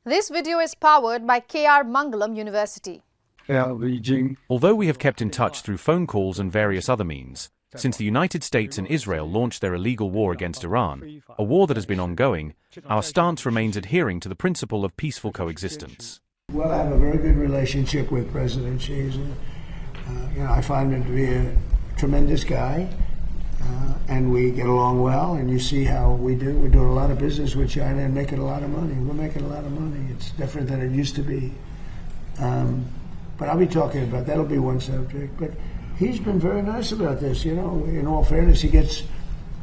This video is powered by KR Mangalam University. Beijing. Although we have kept in touch through phone calls and various other means, since the United States and Israel launched their illegal war against Iran, a war that has been ongoing, our stance remains adhering to the principle of peaceful coexistence. Well, I have a very good relationship with President Xi. I find him to be a tremendous guy, and we get along well, and you see how we do. We're doing a lot of business with China and making a lot of money. We're making a lot of money. It's different than it used to be. But I'll be talking about, that'll be one subject. But he's been very nice about this, In all fairness, he gets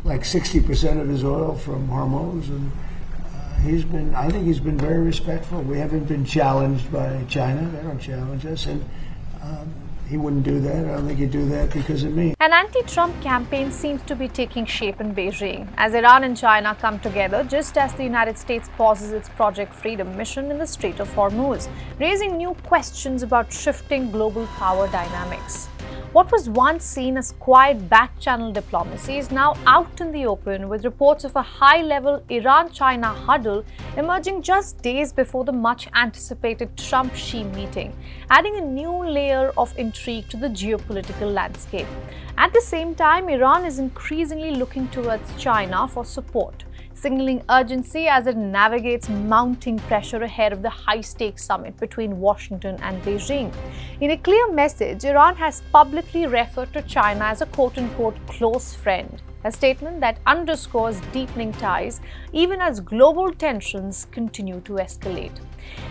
like 60% of his oil from Hormuz, and I think he's been very respectful. We haven't been challenged by China. They don't challenge us, and he wouldn't do that. I don't think he'd do that because of me. An anti-Trump campaign seems to be taking shape in Beijing as Iran and China come together just as the United States pauses its Project Freedom mission in the Strait of Hormuz, raising new questions about shifting global power dynamics. What was once seen as quiet back-channel diplomacy is now out in the open, with reports of a high-level Iran-China huddle emerging just days before the much-anticipated Trump-Xi meeting, adding a new layer of intrigue to the geopolitical landscape. At the same time, Iran is increasingly looking towards China for support, signaling urgency as it navigates mounting pressure ahead of the high-stakes summit between Washington and Beijing. In a clear message, Iran has publicly referred to China as a quote-unquote close friend, a statement that underscores deepening ties even as global tensions continue to escalate.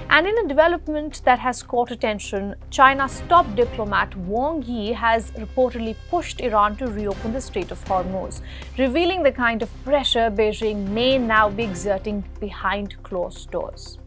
And in a development that has caught attention, China's top diplomat Wang Yi has reportedly pushed Iran to reopen the Strait of Hormuz, revealing the kind of pressure Beijing may now be exerting behind closed doors.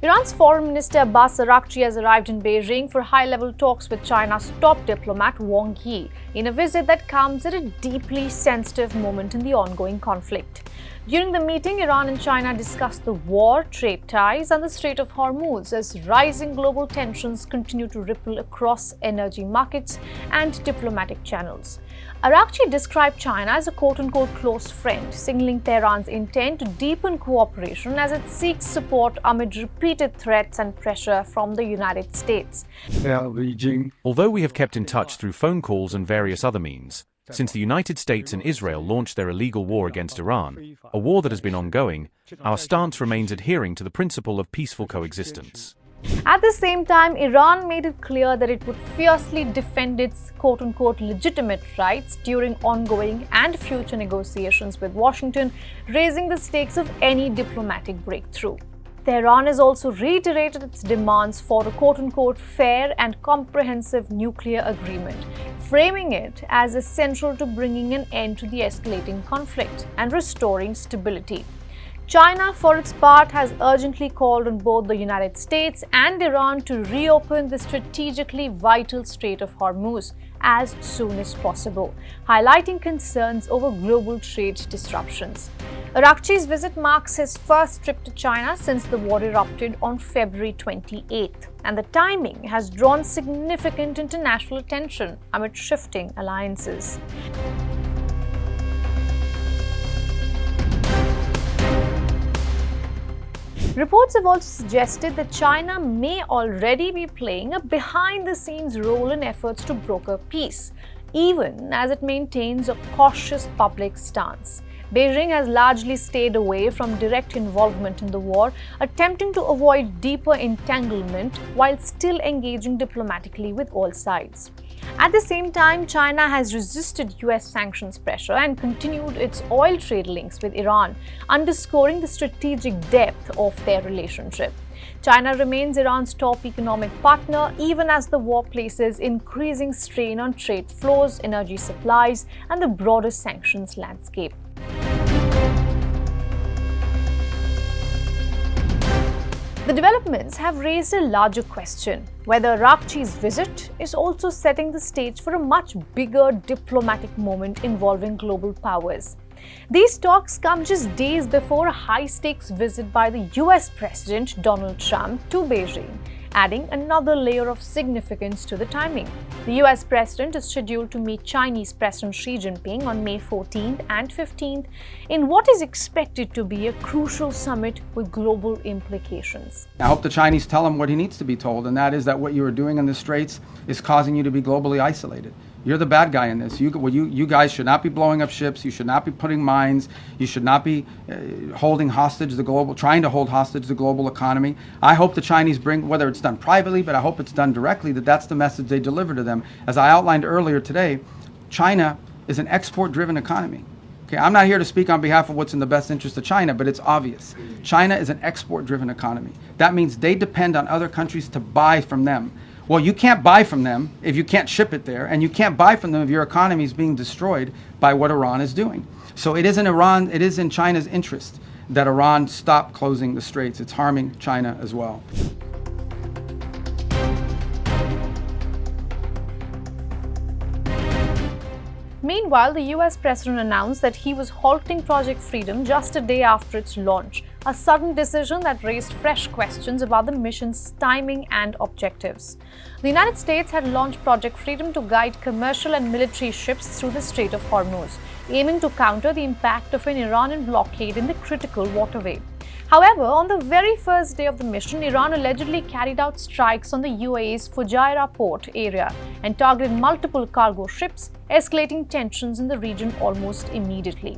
Iran's Foreign Minister Abbas Araghchi has arrived in Beijing for high-level talks with China's top diplomat Wang Yi, in a visit that comes at a deeply sensitive moment in the ongoing conflict. During the meeting, Iran and China discussed the war, trade ties, and the Strait of Hormuz as rising global tensions continue to ripple across energy markets and diplomatic channels. Araghchi described China as a quote-unquote close friend, signaling Tehran's intent to deepen cooperation as it seeks support amid repeated threats and pressure from the United States. Beijing. Although we have kept in touch through phone calls and various other means, since the United States and Israel launched their illegal war against Iran, a war that has been ongoing, our stance remains adhering to the principle of peaceful coexistence. At the same time, Iran made it clear that it would fiercely defend its quote-unquote legitimate rights during ongoing and future negotiations with Washington, raising the stakes of any diplomatic breakthrough. Tehran has also reiterated its demands for a quote-unquote fair and comprehensive nuclear agreement, framing it as essential to bringing an end to the escalating conflict and restoring stability. China, for its part, has urgently called on both the United States and Iran to reopen the strategically vital Strait of Hormuz as soon as possible, highlighting concerns over global trade disruptions. Araghchi's visit marks his first trip to China since the war erupted on February 28th, and the timing has drawn significant international attention amid shifting alliances. Reports have also suggested that China may already be playing a behind-the-scenes role in efforts to broker peace, even as it maintains a cautious public stance. Beijing has largely stayed away from direct involvement in the war, attempting to avoid deeper entanglement while still engaging diplomatically with all sides. At the same time, China has resisted US sanctions pressure and continued its oil trade links with Iran, underscoring the strategic depth of their relationship. China remains Iran's top economic partner, even as the war places increasing strain on trade flows, energy supplies, and the broader sanctions landscape. The developments have raised a larger question, whether Araghchi's visit is also setting the stage for a much bigger diplomatic moment involving global powers. These talks come just days before a high-stakes visit by the US President Donald Trump to Beijing, adding another layer of significance to the timing. The US President is scheduled to meet Chinese President Xi Jinping on May 14th and 15th in what is expected to be a crucial summit with global implications. I hope the Chinese tell him what he needs to be told, and that is that what you are doing in the Straits is causing you to be globally isolated. You're the bad guy in this. You guys should not be blowing up ships. You should not be putting mines. You should not be trying to hold hostage the global economy. I hope the Chinese bring, whether it's done privately, but I hope it's done directly, that's the message they deliver to them. As I outlined earlier today, China is an export-driven economy. Okay, I'm not here to speak on behalf of what's in the best interest of China, but it's obvious. China is an export-driven economy. That means they depend on other countries to buy from them. Well, you can't buy from them if you can't ship it there, and you can't buy from them if your economy is being destroyed by what Iran is doing. So it is in China's interest that Iran stop closing the Straits. It's harming China as well. Meanwhile, the US President announced that he was halting Project Freedom just a day after its launch, a sudden decision that raised fresh questions about the mission's timing and objectives. The United States had launched Project Freedom to guide commercial and military ships through the Strait of Hormuz, aiming to counter the impact of an Iranian blockade in the critical waterway. However, on the very first day of the mission, Iran allegedly carried out strikes on the UAE's Fujairah port area and targeted multiple cargo ships, escalating tensions in the region almost immediately.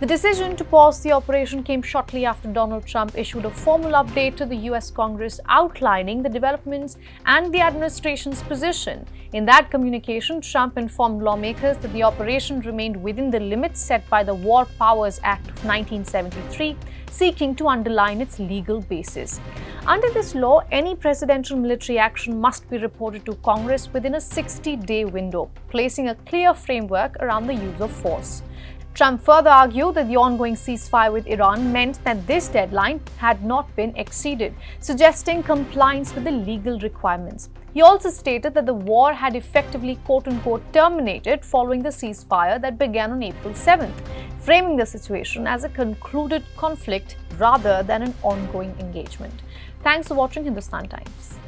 The decision to pause the operation came shortly after Donald Trump issued a formal update to the US Congress outlining the developments and the administration's position. In that communication, Trump informed lawmakers that the operation remained within the limits set by the War Powers Act of 1973, seeking to underline its legal basis. Under this law, any presidential military action must be reported to Congress within a 60-day window, placing a clear framework around the use of force. Trump further argued that the ongoing ceasefire with Iran meant that this deadline had not been exceeded, suggesting compliance with the legal requirements. He also stated that the war had effectively quote-unquote terminated following the ceasefire that began on April 7th, framing the situation as a concluded conflict rather than an ongoing engagement. Thanks for watching Hindustan Times.